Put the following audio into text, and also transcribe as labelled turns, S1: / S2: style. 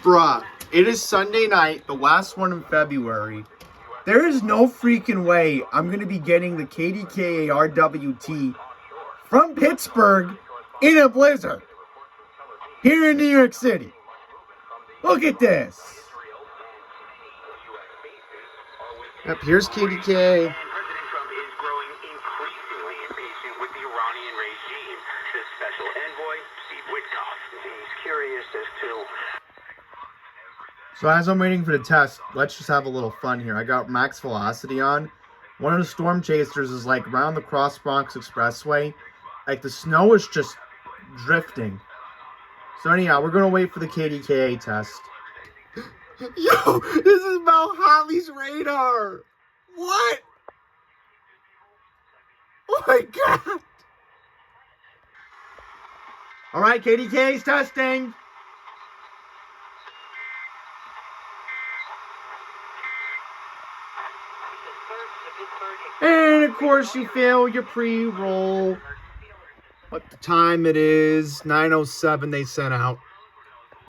S1: Bruh, it is Sunday night, the last one in February. There is no freaking way I'm going to be getting the KDKA RWT from Pittsburgh in a blizzard here in New York City. Look at this. Yep, here's KDKA. So as I'm waiting for the test, let's just have a little fun here. I got max velocity on. One of the storm chasers is like around the Cross Bronx Expressway. Like the snow is just drifting. So anyhow, we're gonna wait for the KDKA test. Yo, this is Mount Holly's radar. What? Oh my god. All right, KDKA's testing. And of course you fail your pre-roll. What the time it is, 9:07 they sent out.